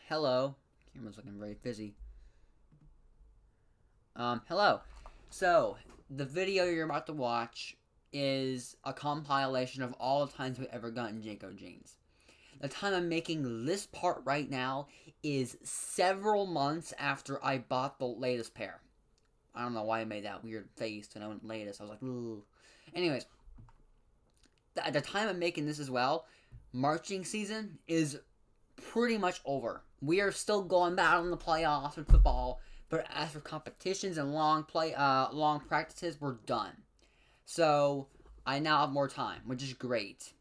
Hello. Camera's looking very busy. Hello. So, the video you're about to watch is a compilation of all the times we've ever gotten JNCO jeans. The time I'm making this part right now is several months after I bought the latest pair. I don't know why I made that weird face when I went latest. I was like, ooh. Anyways, at the time I'm making this as well, marching season is pretty much over. We are still going back in the playoffs with football, but as for competitions and long practices, we're done. So I now have more time, which is great.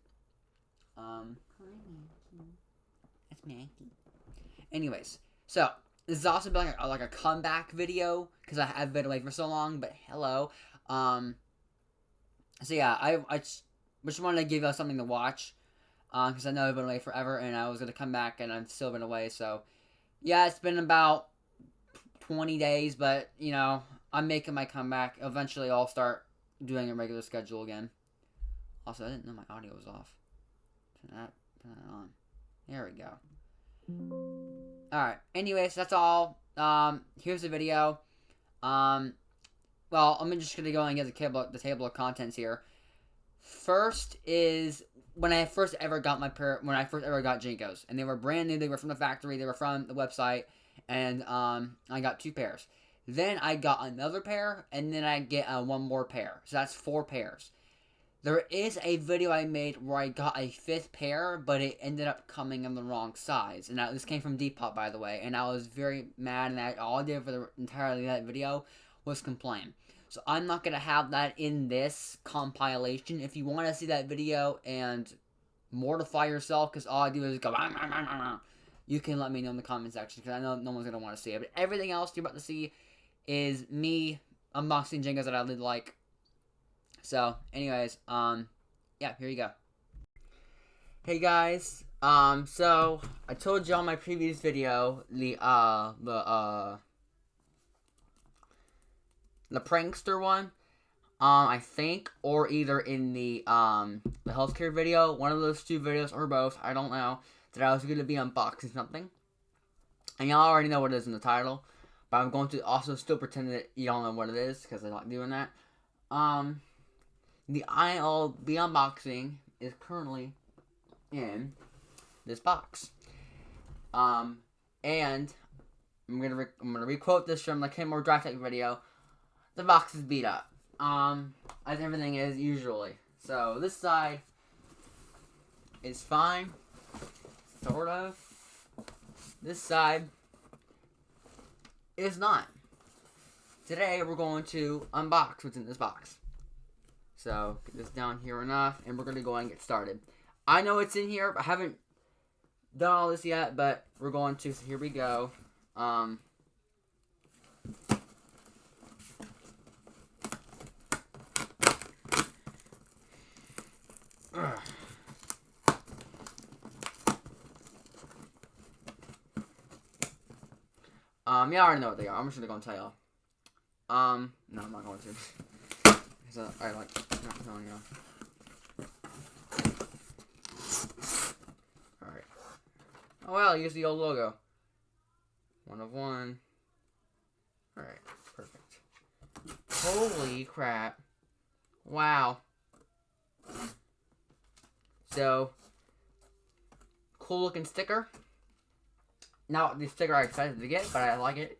Hi, Maggie. That's Maggie. Anyways, so this has also been like a comeback video because I've been away for so long. But hello. So yeah, I just wanted to give you something to watch. Because I know I've been away forever, and I was going to come back, and I've still been away, so, yeah, it's been about 20 days, but, you know, I'm making my comeback. Eventually, I'll start doing a regular schedule again. Also, I didn't know my audio was off. Turn that on. There we go. Alright, anyways, that's all. Here's the video. Well, I'm just going to go and get the table of contents here. First is when I first ever got JNCOs, and they were brand new. They were from the factory. They were from the website, and I got 2 pairs. Then I got another pair, and then I get one more pair. So that's 4 pairs. There is a video I made where I got a 5th pair, but it ended up coming in the wrong size. And this came from Depop, by the way, and I was very mad. And all I did for the entirety of that video was complain. So I'm not going to have that in this compilation. If you want to see that video and mortify yourself, because all I do is go, you can let me know in the comment section, because I know no one's going to want to see it. But everything else you're about to see is me unboxing JNCOs that I really like. So, anyways, yeah, here you go. Hey guys, so I told you on my previous video, the prankster one, I think, or either in the healthcare video, one of those 2 videos, or both, I don't know, that I was going to be unboxing something. And y'all already know what it is in the title, but I'm going to also still pretend that y'all know what it is, because I like doing that. The I'll be unboxing is currently in this box. And I'm gonna requote this from the Kimmer Drive Tech video. The box is beat up, as everything is usually. So this side is fine, sort of. This side is not. Today we're going to unbox what's in this box. So get this down here enough, and we're gonna go and get started. I know it's in here, but I haven't done all this yet, but we're going to. So here we go. Yeah, I already know what they are. I'm just gonna go and tell y'all. No, I'm not going to. So I like not telling y'all. Alright. Oh well, use the old logo. 1 of 1. Alright, perfect. Holy crap. Wow. So, cool looking sticker. Not the sticker I expected to get, but I like it.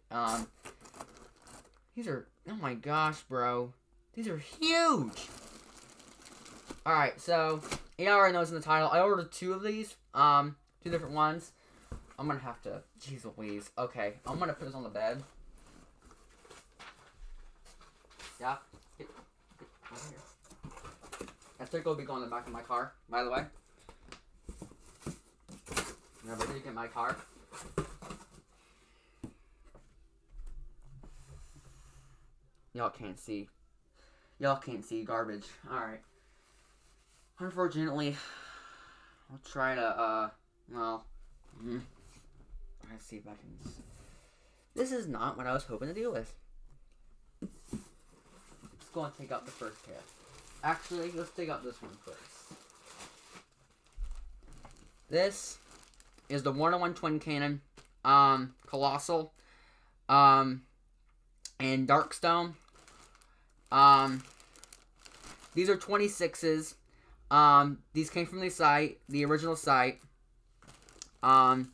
These are, oh my gosh, bro. These are huge. Alright, so, you already know it's in the title. I ordered 2 of these, 2 different ones. I'm gonna have to, jeez Louise. Okay, I'm gonna put this on the bed. Yeah, get over here. That sticker will be going in the back of my car, by the way. Remember to get my car. Y'all can't see. Y'all can't see garbage. Alright. Unfortunately, I'll try to, well, let's see if I can. This is not what I was hoping to deal with. Let's go and take out the first pair. Actually, let's take out this one first. This is the 101 twin cannon. Colossal, and Darkstone. Um, these are 26s. These came from the site, the original site. So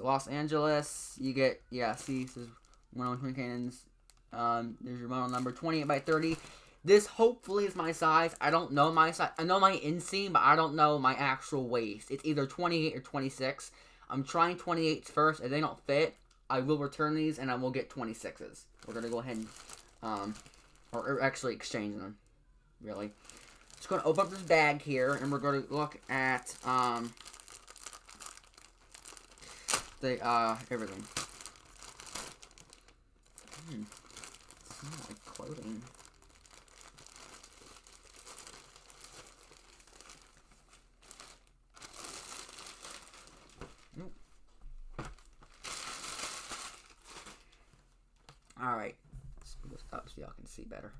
Los Angeles, you get, see, this is 101 twin cannons. There's your model number, 28 by 30. This hopefully is my size. I don't know my size. I know my inseam, but I don't know my actual waist. It's either 28 or 26. I'm trying 28s first. If they don't fit, I will return these and I will get 26s. We're going to go ahead and, or actually exchange them, really. Just going to open up this bag here and we're going to look at, everything. Smells like clothing. Nope. Alright. Let's put this up so y'all can see better.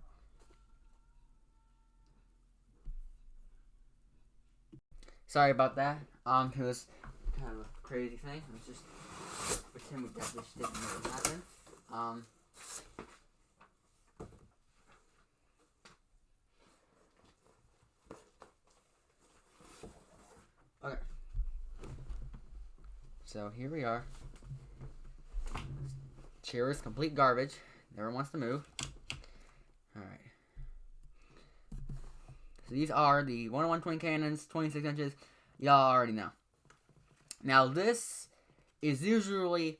Sorry about that. It was kind of a crazy thing. Let's just pretend we got this didn't really happen. Okay. So here we are. Chair is complete garbage. Never wants to move. Alright. So these are the 101 twin cannons, 26 inches. Y'all already know. Now this is usually,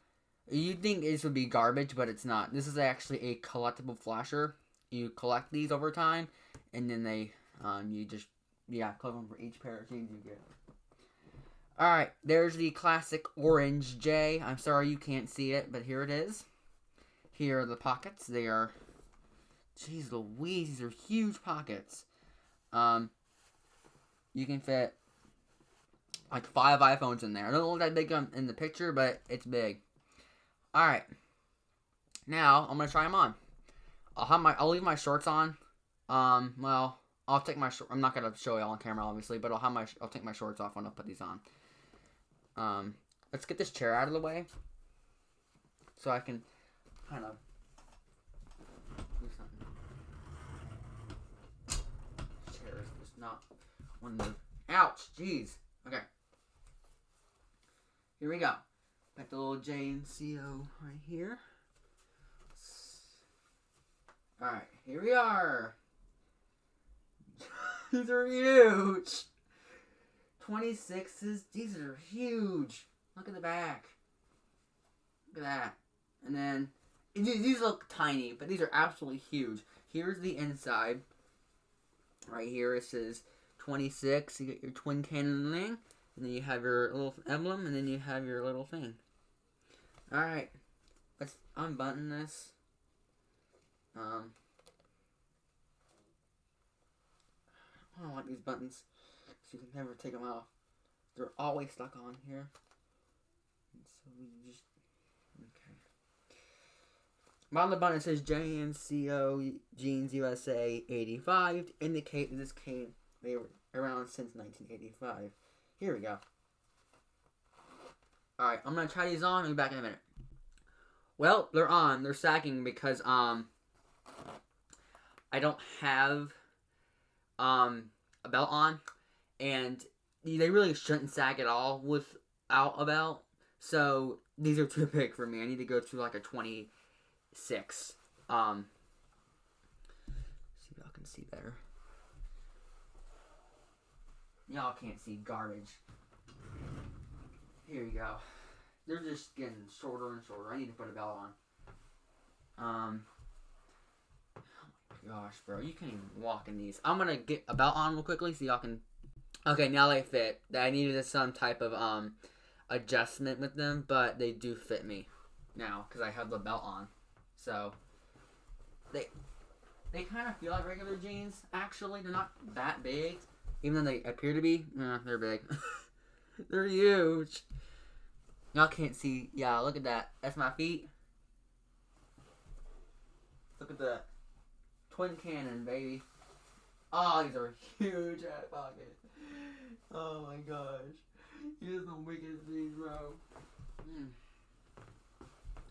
you'd think this would be garbage, but it's not. This is actually a collectible flasher. You collect these over time, and then they, you just, collect them for each pair of jeans you get. Alright, there's the classic orange J. I'm sorry you can't see it, but here it is. Here are the pockets. They are, jeez Louise, these are huge pockets. You can fit like 5 iPhones in there. I don't look that big in the picture, but it's big. Alright. Now, I'm going to try them on. I'll leave my shorts on. Well, I'll take my I'm not going to show y'all on camera, obviously, but I'll take my shorts off when I put these on. Let's get this chair out of the way. So I can kind of do something. This chair is just not one to move. Ouch! Jeez. Okay. Here we go. Got the little JNCO right here. Alright, here we are. These are huge. 26s. These are huge. Look at the back. Look at that. And then, these look tiny, but these are absolutely huge. Here's the inside. Right here it says 26. You get your twin cannon thing. And then you have your little emblem. And then you have your little thing. Alright. Let's unbutton this. I don't like these buttons. So you can never take them off. They're always stuck on here. And so we just... Okay. On the button it says JNCO Jeans USA 85 to indicate that this came they were around since 1985. Here we go. Alright, I'm gonna try these on and be back in a minute. Well, they're on. They're sagging because I don't have a belt on, and they really shouldn't sag at all without a belt. So these are too big for me. I need to go to like a 26. See if y'all can see better. Y'all can't see garbage. Here you go. They're just getting shorter and shorter. I need to put a belt on. Oh my gosh, bro. You can't even walk in these. I'm gonna get a belt on real quickly so y'all can... Okay, now they fit. I needed some type of adjustment with them, but they do fit me now because I have the belt on. So they kind of feel like regular jeans. Actually, they're not that big, even though they appear to be. They're big. They're huge. Y'all can't see. Yeah, look at that. That's my feet. Look at that. Twin cannon, baby. Oh, these are huge out of pocket. Oh my gosh. Here's the biggest jeans, bro.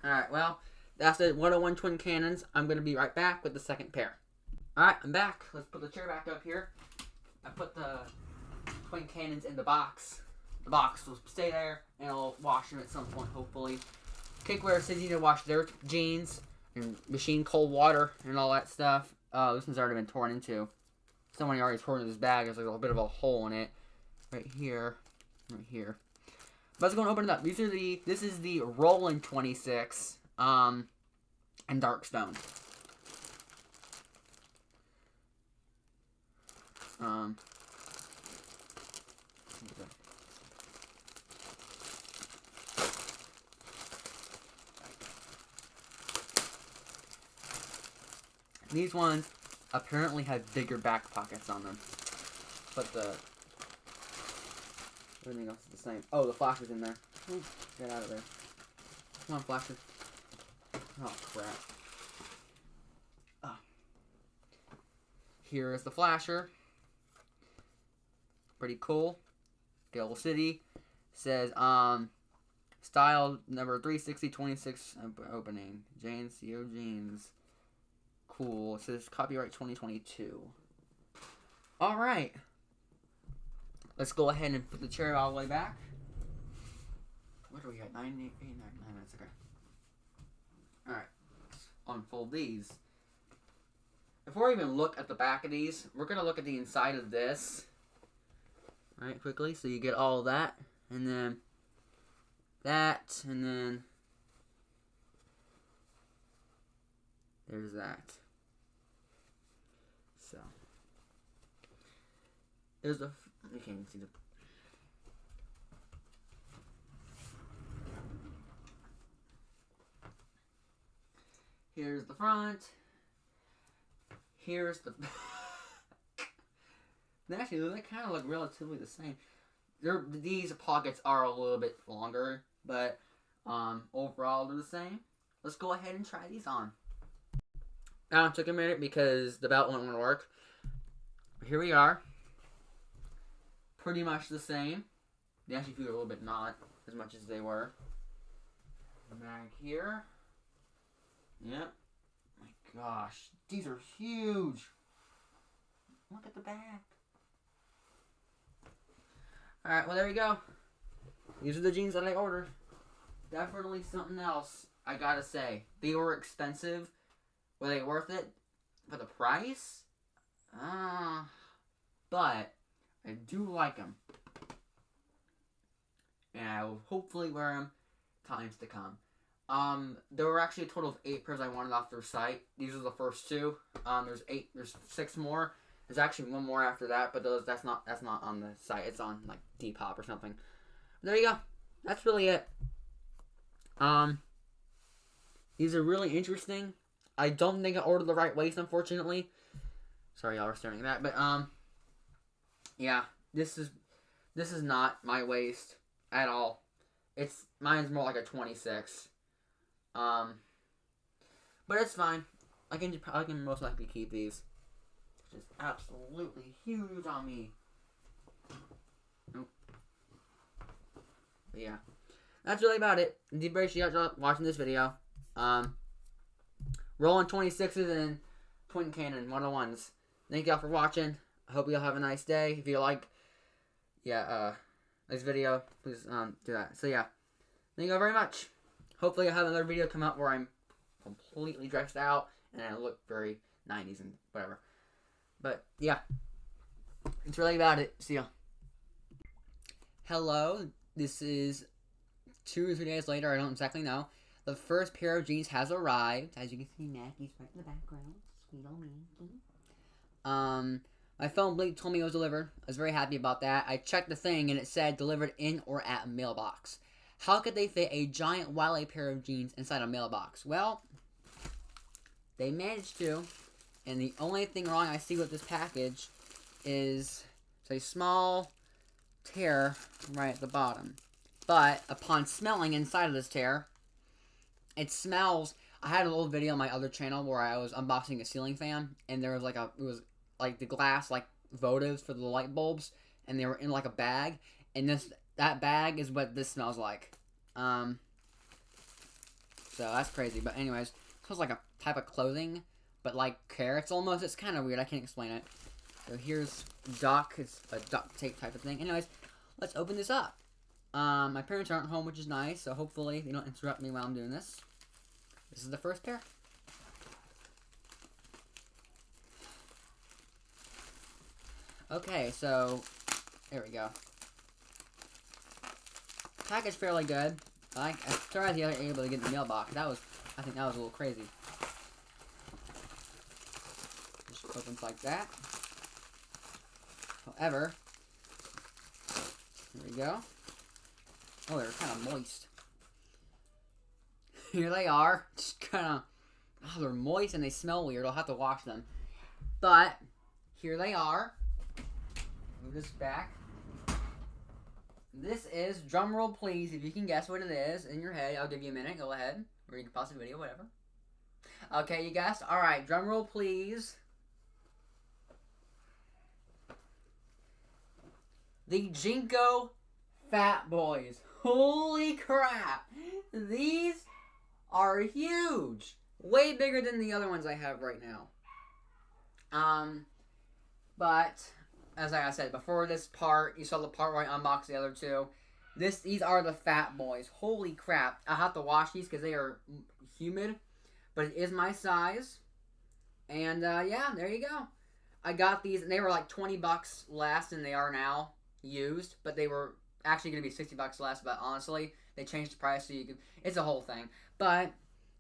Alright, well, that's the 101 twin cannons. I'm going to be right back with the second pair. Alright, I'm back. Let's put the chair back up here. I put the twin cannons in the box. The box will stay there, and I'll wash them at some point, hopefully. Cakeware says you need to wash their jeans and machine cold water and all that stuff. This one's already been torn into. Someone already tore into this bag. There's like a little bit of a hole in it. Right here. Right here. But let's go and open it up. This is the Roland 26 and Darkstone. These ones apparently have bigger back pockets on them. But everything else is the same. Oh, the flasher's in there. Ooh, get out of there. Come on, flasher. Oh, crap. Oh. Here is the flasher. Pretty cool. Gale City. Says, style number 36026 opening. JNCO jeans. Cool. It says copyright 2022. Alright. Let's go ahead and put the chair all the way back. What are we at? 9 minutes. Okay. Alright. Let's unfold these. Before we even look at the back of these, we're going to look at the inside of this. Alright, quickly. So you get all of that. And then that. And then there's that. So there's a... You can't even see the... Here's the front. Here's the... Actually, they kind of look relatively the same. These pockets are a little bit longer, but overall they're the same. Let's go ahead and try these on. Now it took a minute because the belt wouldn't work. Here we are. Pretty much the same. They actually feel a little bit not as much as they were. Back here. Yep. My gosh. These are huge. Look at the back. Alright, well there we go. These are the jeans that I ordered. Definitely something else, I gotta say. They were expensive. Were they worth it for the price? But I do like them. And I will hopefully wear them times to come. There were actually a total of 8 pairs I wanted off their site. These are the first 2. There's 6 more. There's actually 1 more after that, but that's not on the site. It's on like Depop or something. There you go. That's really it. These are really interesting. I don't think I ordered the right waist, unfortunately. Sorry, y'all were staring at that, but yeah, this is not my waist at all. Mine's more like a 26. But it's fine. I can most likely keep these. It's just absolutely huge on me. Nope. But yeah, that's really about it. I appreciate y'all watching this video. Rolling 26s and Twin Cannon 101s. Thank y'all for watching. I hope y'all have a nice day. If you like, this video, please do that. So yeah, thank y'all very much. Hopefully I'll have another video come out where I'm completely dressed out and I look very 90s and whatever. But yeah, that's really about it. See ya. Hello, this is 2 or 3 days later. I don't exactly know. The first pair of jeans has arrived. As you can see, Mackie's right in the background. Sweet old Mackie. My phone Blink told me it was delivered. I was very happy about that. I checked the thing and it said delivered in or at a mailbox. How could they fit a giant Wale pair of jeans inside a mailbox? Well, they managed to. And the only thing wrong I see with this package is a small tear right at the bottom. But upon smelling inside of this tear, it smells. I had a little video on my other channel where I was unboxing a ceiling fan, and there was it was like the glass votives for the light bulbs, and they were in like a bag, and that bag is what this smells like. So that's crazy. But anyways, it smells like a type of clothing, but like carrots almost. It's kind of weird. I can't explain it. So here's duck. It's a duct tape type of thing. Anyways, let's open this up. My parents aren't home, which is nice. So hopefully they don't interrupt me while I'm doing this. This is the first pair. Okay, so there we go. Package fairly good. I'm surprised you were able to get in the mailbox. I think that was a little crazy. Just opens like that. However, here we go. Oh, they're kind of moist. Here they are. Just kind of, oh, they're moist and they smell weird. I'll have to wash them. But here they are. Move this back. This is, drumroll please, if you can guess what it is in your head. I'll give you a minute. Go ahead. Or you can pause the video, whatever. Okay, you guessed? Alright, drumroll please. The JNCO Fat Boys. Holy crap! These are huge! Way bigger than the other ones I have right now. But as I said, before this part, you saw the part where I unboxed the other two. These are the Fat Boys. Holy crap. I'll have to wash these because they are humid. But it is my size. And, yeah, there you go. I got these, and they were like $20 less than they are now, used. But they were actually going to be $60 less. But honestly, they changed the price so you can... It's a whole thing. But,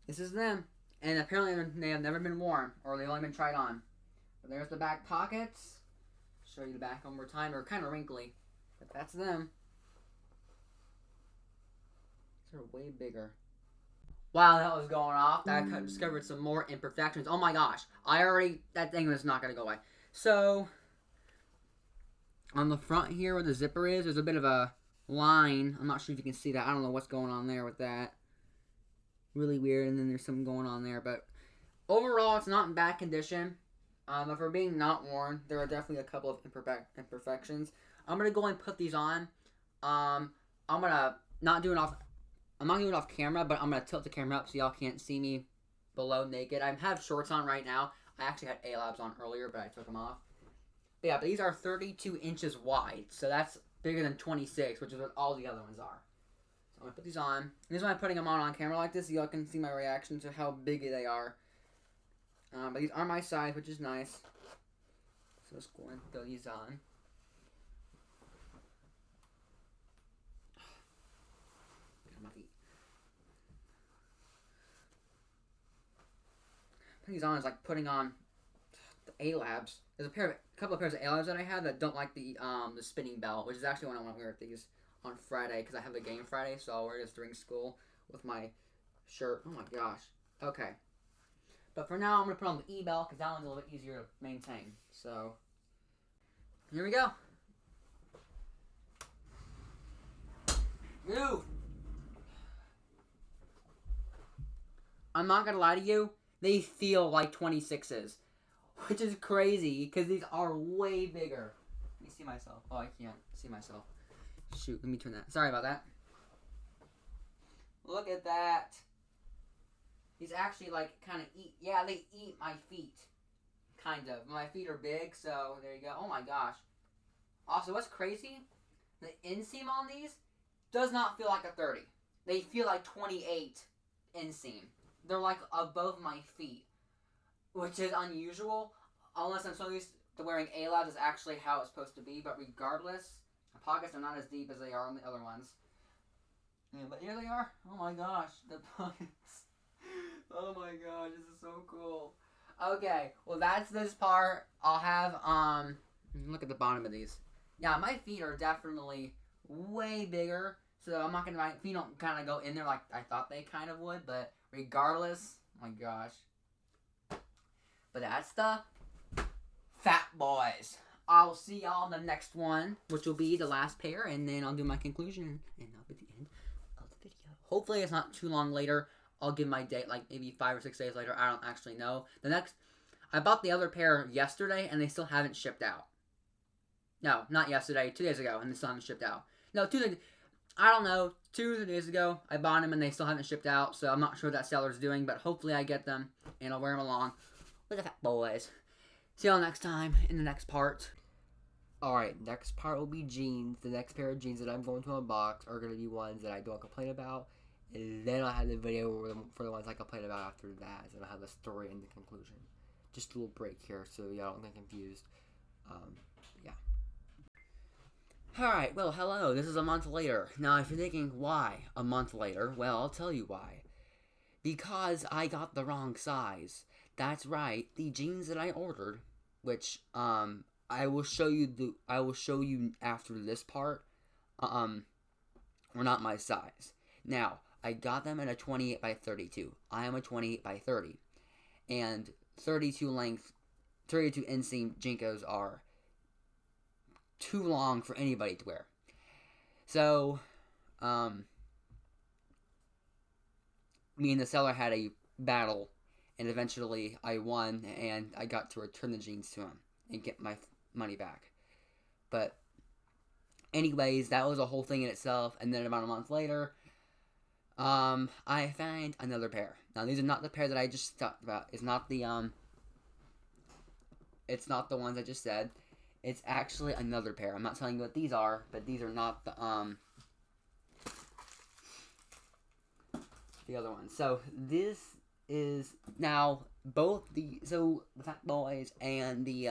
this is them. And apparently, they have never been worn. Or they've only been tried on. But there's the back pockets. Show you the back one more time. They're kind of wrinkly, but that's them. These are way bigger. Wow, that was going off. I discovered some more imperfections. Oh my gosh. That thing was not going to go away. So, on the front here where the zipper is, there's a bit of a line. I'm not sure if you can see that. I don't know what's going on there with that. Really weird, and then there's something going on there. But overall, it's not in bad condition. If we're being not worn, there are definitely a couple of imperfections. I'm gonna go and put these on. I'm not doing it off camera, but I'm gonna tilt the camera up so y'all can't see me below naked. I have shorts on right now. I actually had A-Labs on earlier, but I took them off. But yeah, but these are 32 inches wide, so that's bigger than 26, which is what all the other ones are. So I'm gonna put these on. This is why I'm putting them on camera like this, so y'all can see my reaction to how big they are. But these are my size, which is nice. So let's go and throw these on. My feet. Putting these on is like putting on the A-Labs. There's a couple of pairs of A-Labs that I have that don't like the spinning belt, which is actually when I want to wear these on Friday because I have a game Friday, so I'll wear this during school with my shirt. Oh my gosh. Okay. But for now, I'm going to put on the E-belt because that one's a little bit easier to maintain. So, here we go. Ew. I'm not going to lie to you. They feel like 26s. Which is crazy because these are way bigger. Let me see myself. Oh, I can't see myself. Shoot, let me turn that. Sorry about that. Look at that. These actually, like, kind of eat. Yeah, they eat my feet. Kind of. My feet are big, so there you go. Oh, my gosh. Also, what's crazy? The inseam on these does not feel like a 30. They feel like 28 inseam. They're, like, above my feet. Which is unusual. Unless I'm so used to wearing A-Labs is actually how it's supposed to be. But regardless, the pockets are not as deep as they are on the other ones. Yeah, but here they are. Oh, my gosh. The pockets. Oh my god, this is so cool. Okay, well that's this part. I'll have, look at the bottom of these. Yeah, my feet are definitely way bigger, so I'm not gonna, my feet don't kind of go in there like I thought they kind of would, but regardless, oh my gosh. But that's the Fat Boys. I'll see y'all in the next one, which will be the last pair, and then I'll do my conclusion, and that'll be the end of the video. Hopefully it's not too long later. I'll give my date, like, maybe 5 or 6 days later. I don't actually know. I bought the other pair yesterday, and they still haven't shipped out. No, not yesterday. 2 days ago, and they still haven't shipped out. No, 2 days, I don't know, 2 days ago. I bought them and they still haven't shipped out, so I'm not sure what that seller's doing, but hopefully I get them and I'll wear them along with the fat boys. See y'all next time in the next part. Alright, next part will be jeans. The next pair of jeans that I'm going to unbox are going to be ones that I don't complain about. And then I'll have the video for the ones I complain about after that. And I'll have the story and the conclusion. Just a little break here so y'all don't get confused. Yeah. Alright, well, hello. This is a month later. Now, if you're thinking, why a month later? Well, I'll tell you why. Because I got the wrong size. That's right. The jeans that I ordered, which, I will show you after this part, were not my size. Now, I got them in a 28 by 32. I am a 28 by 30. And 32 inseam JNCOs are too long for anybody to wear. So, me and the seller had a battle, and eventually I won, and I got to return the jeans to him and get my money back. But anyways, that was a whole thing in itself. And then about a month later, I found another pair. Now, these are not the pair that I just talked about. It's not the ones I just said. It's actually another pair. I'm not telling you what these are, but these are not the other ones. So this is now both the Fat Boys and the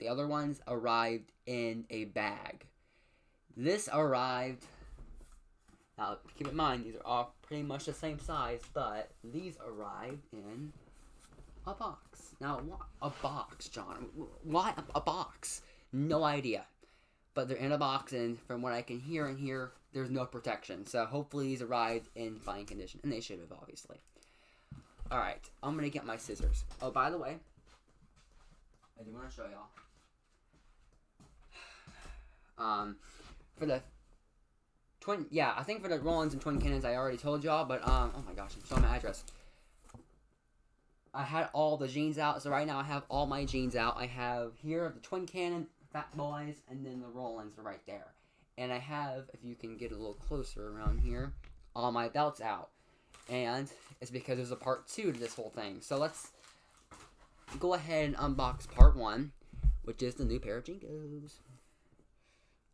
other ones arrived in a bag. This arrived. Now keep in mind these are all pretty much the same size, but these arrived in a box. Now, a box, John? Why a box? No idea. But they're in a box, and from what I can hear and hear, there's no protection. So hopefully these arrived in fine condition, and they should have, obviously. Alright, I'm going to get my scissors. Oh, by the way, I do want to show y'all. For the I think for the roll-ins and twin cannons, I already told y'all, but, oh my gosh, I'm showing my address. I had all the jeans out, so right now I have all my jeans out. I have here the twin cannon, Fat Boys, and then the roll-ins are right there. And I have, if you can get a little closer around here, all my belts out. And it's because there's a part 2 to this whole thing. So let's go ahead and unbox part 1, which is the new pair of JNCOs.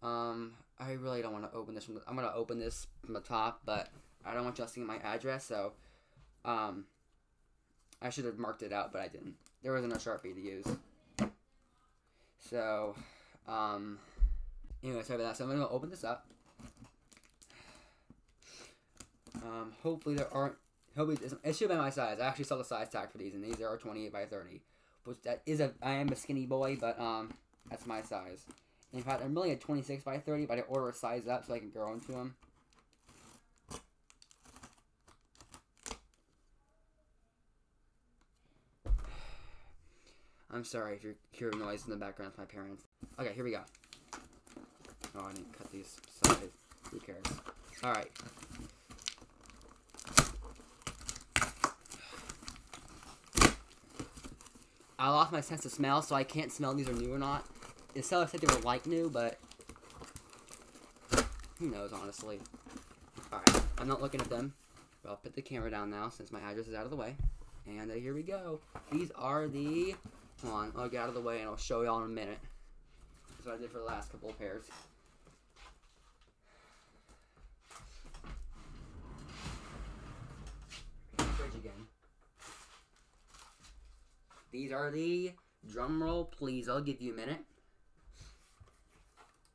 I really don't want to open this from I'm going to open this from the top, but I don't want y'all seeing my address, so, I should have marked it out, but I didn't. There wasn't a Sharpie to use. So, anyway, sorry about that. So I'm going to open this up. Hopefully it should be my size. I actually saw the size tag for these, and these are 28 by 30. Which I am a skinny boy, but, that's my size. In fact, I'm really a 26 by 30, but I order a size up so I can grow into them. I'm sorry if you're hearing noise in the background. It's my parents. Okay, here we go. Oh, I didn't cut these sides. Who cares? Alright. I lost my sense of smell, so I can't smell if these are new or not. The seller said they were like new, but who knows, honestly. Alright, I'm not looking at them. But I'll put the camera down now since my address is out of the way. And here we go. These are the... Hold on, I'll get out of the way and I'll show y'all in a minute. That's what I did for the last couple of pairs. Fridge again. These are the... Drum roll, please. I'll give you a minute.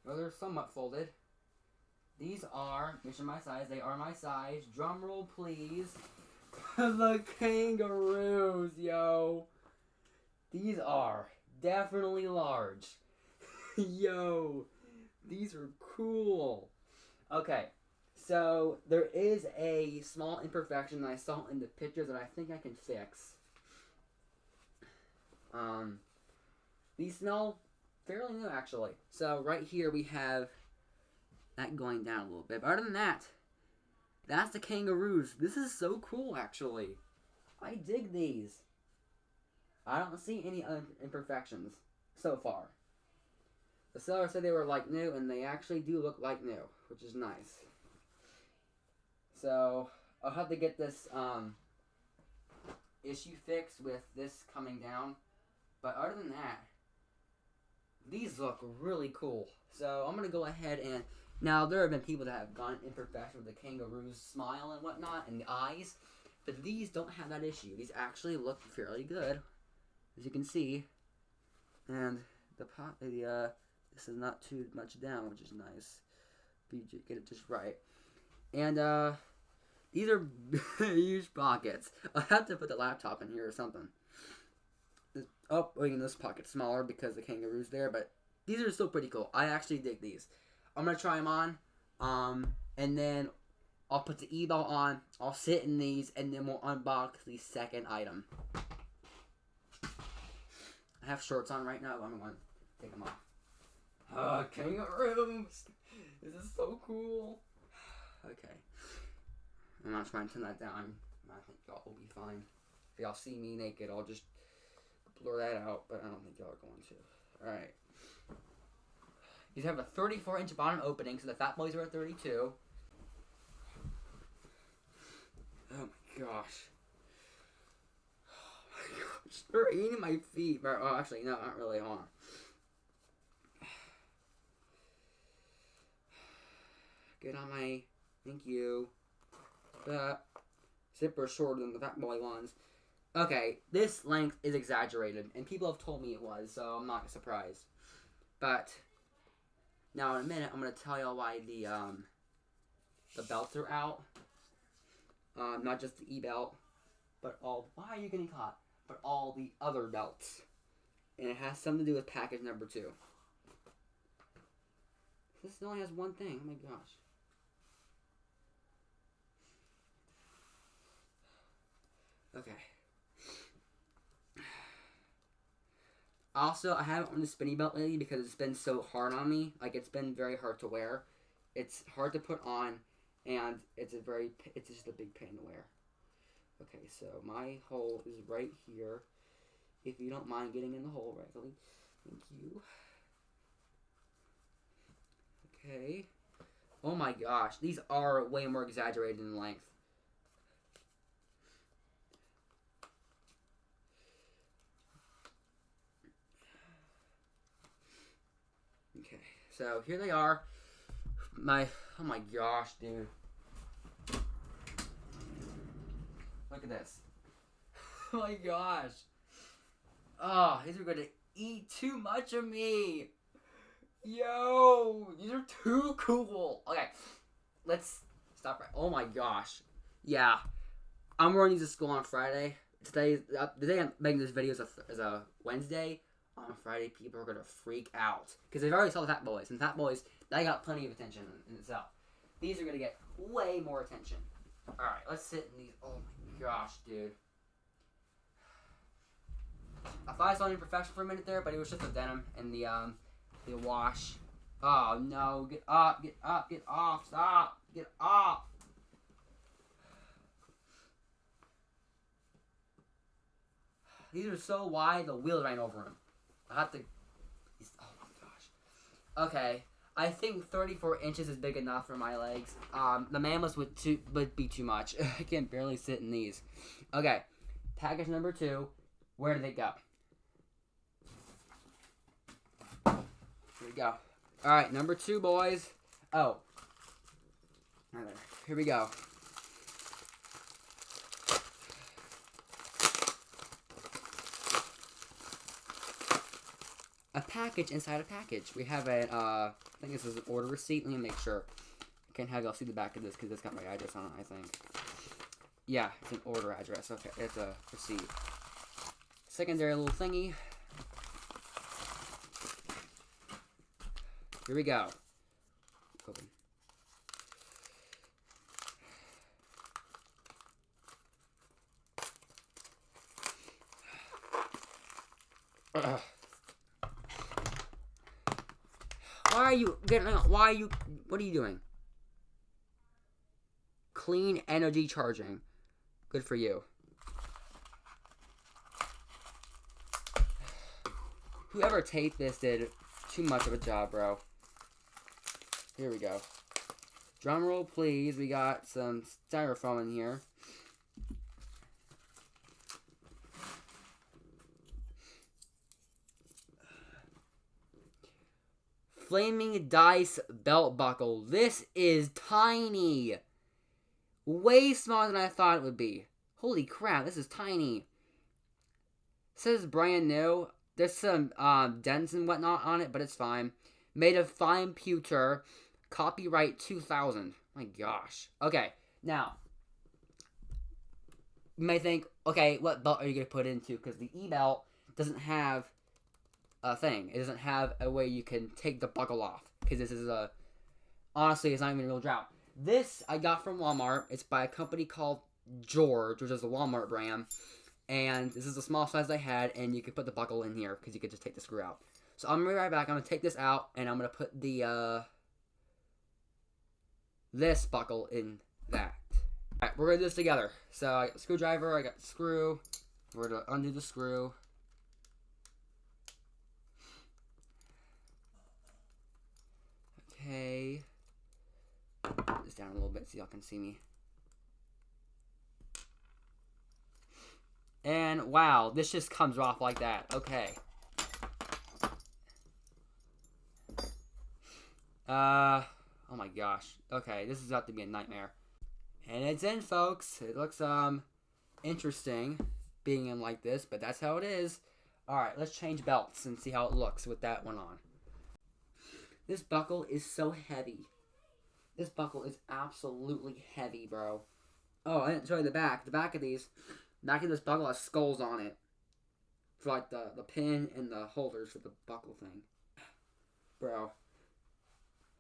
Well, they're somewhat folded. These are, measure my size, they are my size. Drum roll, please. The Kangaroos, yo. These are definitely large. Yo, these are cool. Okay, so there is a small imperfection that I saw in the pictures that I think I can fix. These smell fairly new, actually. So right here we have that going down a little bit. But other than that, that's the Kangaroos. This is so cool, actually. I dig these. I don't see any imperfections so far. The seller said they were like new, and they actually do look like new, which is nice. So I'll have to get this issue fixed with this coming down. But other than that, these look really cool. So I'm gonna go ahead and now there have been people that have gone imperfection with the kangaroo's smile and whatnot and the eyes, but these don't have that issue. These actually look fairly good, as you can see, and this is not too much down, which is nice. You get it just right, and these are huge pockets. I'll have to put the laptop in here or something. This pocket's smaller because the kangaroo's there, but these are still pretty cool. I actually dig these. I'm gonna try them on, and then I'll put the e-belt on. I'll sit in these, and then we'll unbox the second item. I have shorts on right now. I'm gonna take them off. Kangaroos! This is so cool. Okay, I'm not trying to turn that down. I think y'all will be fine. If y'all see me naked, I'll just blur that out, but I don't think y'all are going to. Alright. These have a 34-inch bottom opening, so the fat boys are at 32. Oh my gosh. Oh my gosh. They're eating my feet. Oh, actually, no, not really. Hold on. Get on my... Thank you. Zipper shorter than the fat boy ones. Okay, this length is exaggerated, and people have told me it was, so I'm not surprised. But now in a minute, I'm gonna tell y'all why the belts are out. Not just the E-belt, but why are you getting caught? But all the other belts, and it has something to do with package number 2. This only has one thing. Oh my gosh. Okay. Also, I haven't worn the spinny belt lately because it's been so hard on me. Like, it's been very hard to wear. It's hard to put on, and it's just a big pain to wear. Okay, so my hole is right here. If you don't mind getting in the hole regularly. Thank you. Okay. Oh my gosh, these are way more exaggerated in length. Okay, so here they are. Oh my gosh, dude. Look at this. Oh my gosh. Oh, these are gonna eat too much of me. Yo, these are too cool. Okay, let's stop right. Oh my gosh. Yeah, I'm wearing these to school on Friday. The day I'm making this video is a Wednesday. On Friday, people are gonna freak out because they've already saw the Fat Boys, and Fat Boys, they got plenty of attention in itself. These are gonna get way more attention. All right, let's sit in these. Oh my gosh, dude. I thought I saw an imperfection for a minute there, but it was just the denim and the wash. Oh no! Get up! Get up! Get off! Stop! Get off! These are so wide, the wheels ran over them. I have to. Oh my gosh. Okay, I think 34 inches is big enough for my legs. The mammoths would be too much. I can barely sit in these. Okay, package number 2. Where did it go? Here we go. All right, number 2, boys. Oh, here we go. A package inside a package. We have a, I think this is an order receipt. Let me make sure. I can't have y'all see the back of this because it's got my address on it, I think. Yeah, it's an order address. Okay, it's a receipt. Secondary little thingy. Here we go. Open. Why are you getting out? What are you doing? Clean energy charging. Good for you. Whoever taped this did too much of a job, bro. Here we go. Drum roll, please. We got some styrofoam in here. Flaming Dice belt buckle. This is tiny. Way smaller than I thought it would be. Holy crap, this is tiny. It says brand new. There's some dents and whatnot on it, but it's fine. Made of fine pewter. Copyright 2000. My gosh. Okay, now, you may think, okay, what belt are you going to put into? Because the E-belt doesn't have a thing. It doesn't have a way you can take the buckle off. Because this is a... Honestly, it's not even a real drought. This I got from Walmart. It's by a company called George, which is a Walmart brand. And this is the small size I had, and you can put the buckle in here, because you could just take the screw out. So I'm going to be right back. I'm going to take this out, and I'm going to put the, this buckle in that. Alright, we're going to do this together. So I got the screwdriver, I got the screw. We're going to undo the screw. Okay. Put this down a little bit so y'all can see me. And wow, this just comes off like that. Okay. Oh my gosh. Okay, this is about to be a nightmare. And it's in, folks. It looks interesting being in like this, but that's how it is. Alright, let's change belts and see how it looks with that one on. This buckle is so heavy. This buckle is absolutely heavy, bro. Oh, I didn't show you the back. The back of this buckle has skulls on it. For like the pin and the holders for the buckle thing. Bro.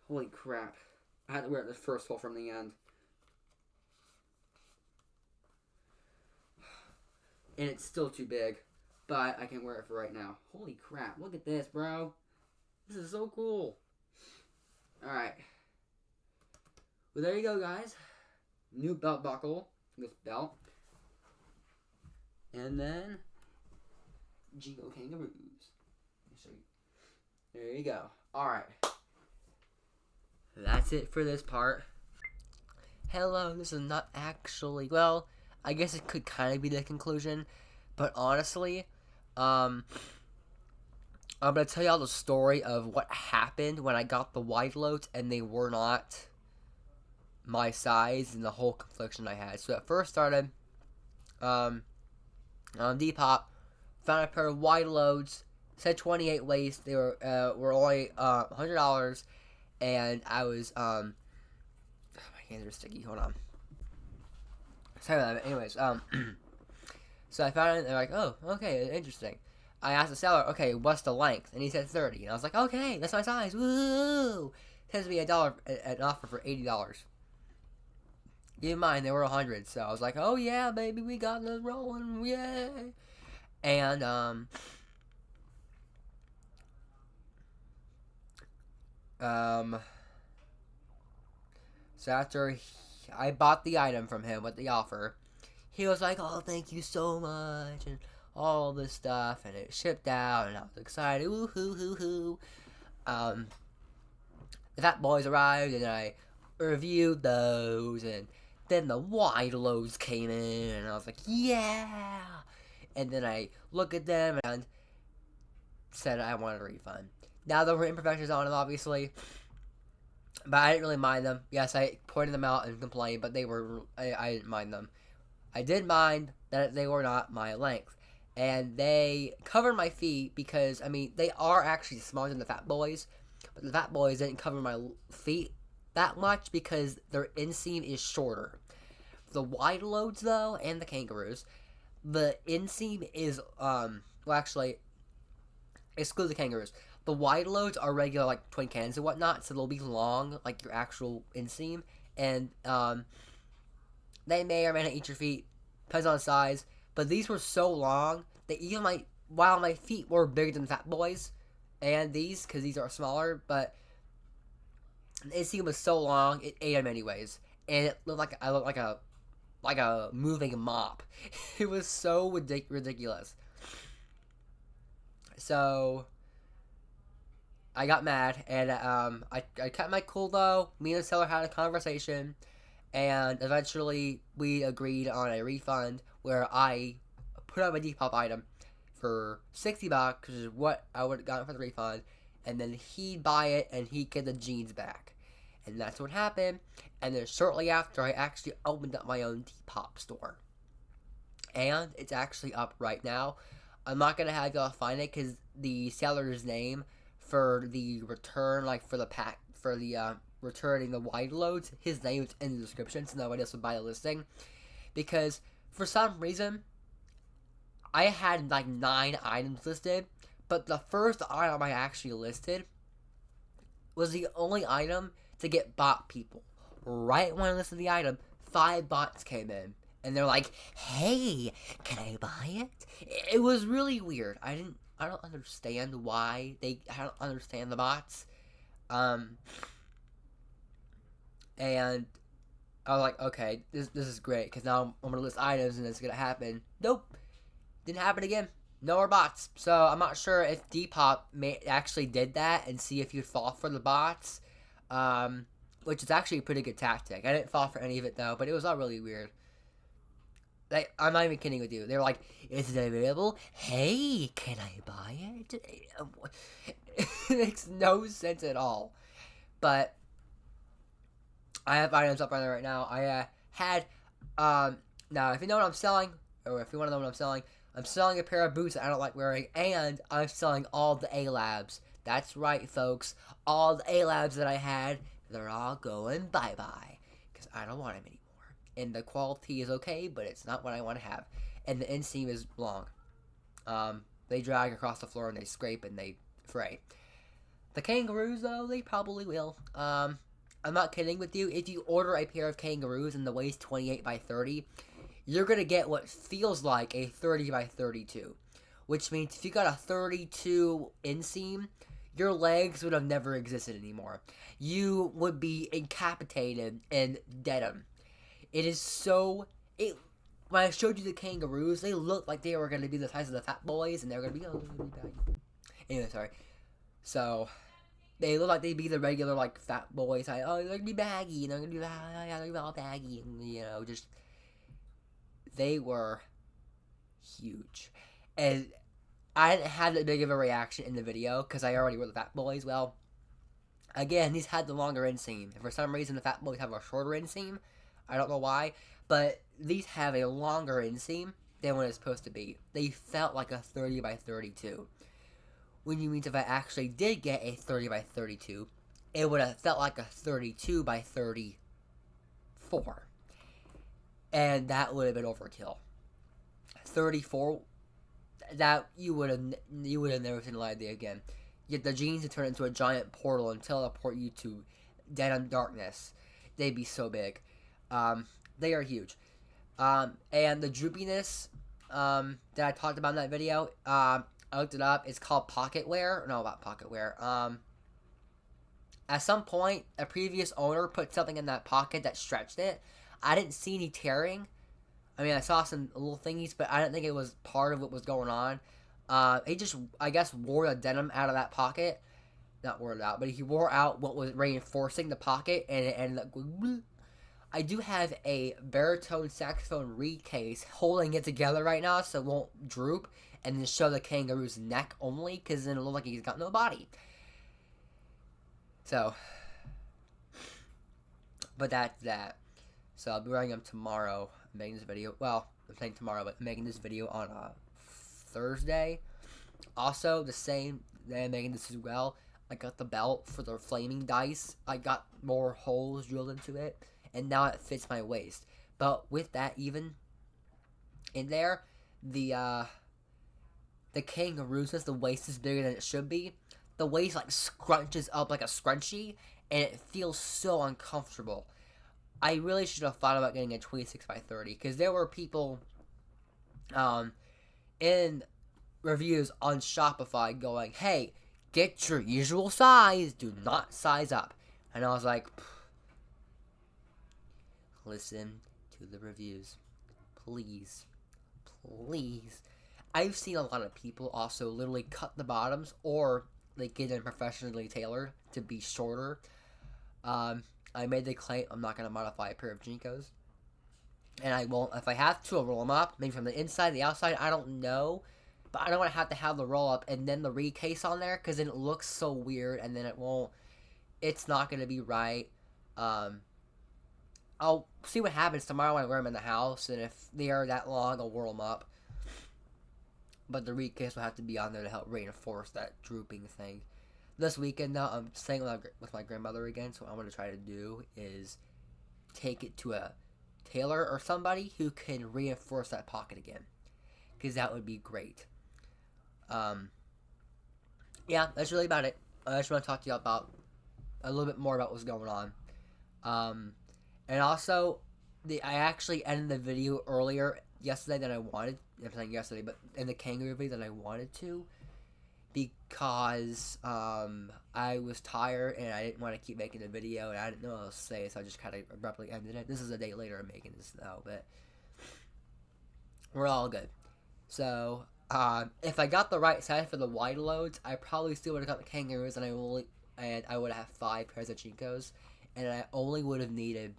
Holy crap. I had to wear it the first hole from the end. And it's still too big. But I can wear it for right now. Holy crap. Look at this, bro. This is so cool. Alright. Well, there you go, guys. New belt buckle. This belt. And then JNCO Kangaroos. Let me show you. There you go. Alright. That's it for this part. Hello, this is not actually... Well, I guess it could kind of be the conclusion. But honestly, I'm going to tell y'all the story of what happened when I got the wide loads and they were not my size and the whole confliction I had. So it first started on Depop, found a pair of wide loads, said 28 waist. They were only $100, and I was my hands are sticky. Hold on. Sorry about that. Anyways, so I found it, and they're like, oh, okay, interesting. I asked the seller, okay, what's the length? And he said 30. And I was like, okay, that's my size. Woo! Sends me an offer for $80. Keep in mind, they were 100. So I was like, oh, yeah, baby, we got this rolling. Yay! And, so after I bought the item from him with the offer, he was like, oh, thank you so much, and all this stuff, and it shipped out, and I was excited, woo-hoo-hoo-hoo. The Fat Boys arrived, and I reviewed those, and then the wide loads came in, and I was like, yeah! And then I looked at them, and said I wanted a refund. Now, there were imperfections on them, obviously, but I didn't really mind them. Yes, I pointed them out and complained, but I didn't mind them. I did mind that they were not my length. And they covered my feet because, I mean, they are actually smaller than the Fat Boys. But the Fat Boys didn't cover my feet that much because their inseam is shorter. The wide loads, though, and the Kangaroos, the inseam is, well, actually, exclude the Kangaroos. The wide loads are regular, like, twin cans and whatnot, so they'll be long, like your actual inseam. And, they may or may not eat your feet, depends on size. But these were so long that even while my feet were bigger than Fat Boys, and these, because these are smaller, but the inseam was so long, it ate them anyways. And it looked like I looked like a moving mop. It was so ridiculous. So I got mad, and I kept my cool though. Me and the seller had a conversation, and eventually we agreed on a refund where I put up a Depop item for $60, which is what I would have gotten for the refund, and then he'd buy it and he'd get the jeans back. And that's what happened. And then shortly after, I actually opened up my own Depop store. And it's actually up right now. I'm not going to have y'all find it because the seller's name for the return, like for the pack, for the returning the wide loads, his name is in the description so nobody else would buy the listing. Because for some reason, I had like 9 items listed, but the first item I actually listed was the only item to get bot people. Right when I listed the item, 5 bots came in. And they're like, hey, can I buy it? It was really weird. I don't understand why I don't understand the bots. And I was like, okay, this is great, because now I'm going to list items and it's going to happen. Nope. Didn't happen again. No more bots. So I'm not sure if Depop actually did that and see if you'd fall for the bots. Which is actually a pretty good tactic. I didn't fall for any of it though, but it was all really weird. Like, I'm not even kidding with you. They're like, is it available? Hey, can I buy it? It makes no sense at all. But I have items up right now. I had, now if you know what I'm selling, or if you want to know what I'm selling a pair of boots that I don't like wearing, and I'm selling all the A-Labs. That's right, folks. All the A-Labs that I had, they're all going bye-bye. Because I don't want them anymore. And the quality is okay, but it's not what I want to have. And the inseam is long. They drag across the floor and they scrape and they fray. The Kangaroos, though, they probably will. I'm not kidding with you. If you order a pair of Kangaroos and the waist 28 by 30, you're going to get what feels like a 30 by 32. Which means if you got a 32 inseam, your legs would have never existed anymore. You would be incapacitated in denim. It is so... when I showed you the Kangaroos, they looked like they were going to be the size of the Fat Boys, and they were going to be... Oh, they're going to be baggy. Anyway, sorry. So, they look like they'd be the regular, like, Fat Boys. Like, oh, they're going to be baggy, and they're going to be all baggy, and, you know, just... They were huge. And I didn't have that big of a reaction in the video, because I already wore the Fat Boys. Well, again, these had the longer inseam. And for some reason, the Fat Boys have a shorter inseam. I don't know why, but these have a longer inseam than what it's supposed to be. They felt like a 30 by 32. When you mean if I actually did get a 30 by 32, it would have felt like a 32 by 34. And that would have been overkill. 34, that you would have never seen a light day again. Yet the jeans would turn into a giant portal and teleport you to denim darkness. They'd be so big. They are huge. And the droopiness that I talked about in that video, I looked it up. It's called pocket wear. No, about pocket wear. At some point, a previous owner put something in that pocket that stretched it. I didn't see any tearing. I mean, I saw some little thingies, but I didn't think it was part of what was going on. He just, I guess, wore the denim out of that pocket. Not wore it out, but he wore out what was reinforcing the pocket, and it ended up going... I do have a baritone saxophone reed case holding it together right now so it won't droop and then show the Kangaroo's neck only, because then it'll look like he's got no body. So, but that's that. So I'll be wearing them tomorrow. I'm making this video, well, I'm saying tomorrow, but I'm making this video on Thursday. Also, the same day I'm making this as well, I got the belt for the flaming dice. I got more holes drilled into it. And now it fits my waist. But with that, even in there, the Kangaroo, since the waist is bigger than it should be, the waist like scrunches up like a scrunchie, and it feels so uncomfortable. I really should have thought about getting a 26 by 30, because there were people in reviews on Shopify going, hey, get your usual size, do not size up. And I was like, listen to the reviews. Please. Please. I've seen a lot of people also literally cut the bottoms or they get them professionally tailored to be shorter. I made the claim I'm not going to modify a pair of JNCOs. And I won't. If I have to, I'll roll them up. Maybe from the inside, the outside, I don't know. But I don't want to have the roll up and then the recase on there, because then it looks so weird, and then it won't. It's not going to be right. I'll see what happens tomorrow when I wear them in the house, and if they are that long, I'll roll them up. But the recase will have to be on there to help reinforce that drooping thing. This weekend, though, I'm staying with my grandmother again, so what I'm going to try to do is take it to a tailor or somebody who can reinforce that pocket again, because that would be great. Yeah, that's really about it. I just want to talk to you about a little bit more about what's going on. And also, I actually ended the video earlier yesterday than I wanted. I'm saying yesterday, but in the Kangaroo video than I wanted to, because I was tired and I didn't want to keep making the video, and I didn't know what else to say, so I just kind of abruptly ended it. This is a day later I'm making this now, but we're all good. So, if I got the right size for the wide loads, I probably still would have got the Kangaroos, and I would have 5 pairs of JNCOs, and I only would have needed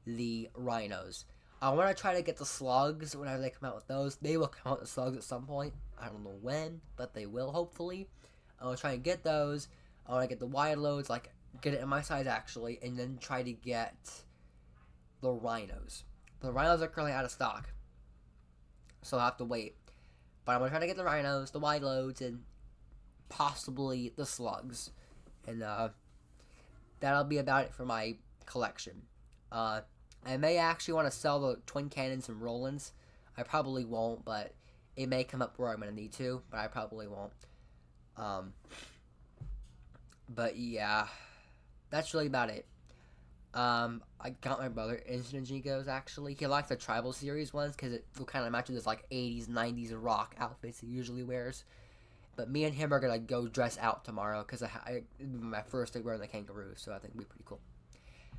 the Rhinos. I want to try to get the Slugs whenever they come out with those. They will come out with Slugs at some point. I don't know when, but they will, hopefully. I want to try and get those. I want to get the wide loads, like, get it in my size, actually, and then try to get the Rhinos. The Rhinos are currently out of stock, so I'll have to wait. But I'm going to try to get the Rhinos, the wide loads, and possibly the Slugs. And that'll be about it for my collection. I may actually want to sell the Twin Cannons and Rolands. I probably won't, but it may come up where I'm going to need to, but I probably won't. But yeah, that's really about it. I got my brother Instant JNCOs, actually. He likes the Tribal Series ones because it will kind of match with his, like, 80s, 90s rock outfits he usually wears. But me and him are going to go dress out tomorrow because it'll be my first day wearing the Kangaroo, so I think it'll be pretty cool.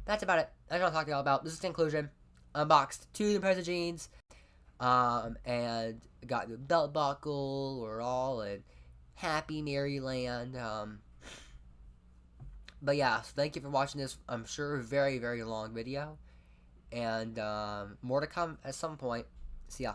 That's about it. That's what I'm talking about. This is the conclusion. Unboxed 2 new pairs of jeans. And got the belt buckle or all and Happy Maryland. But yeah, so thank you for watching this, I'm sure, very, very long video. And more to come at some point. See ya.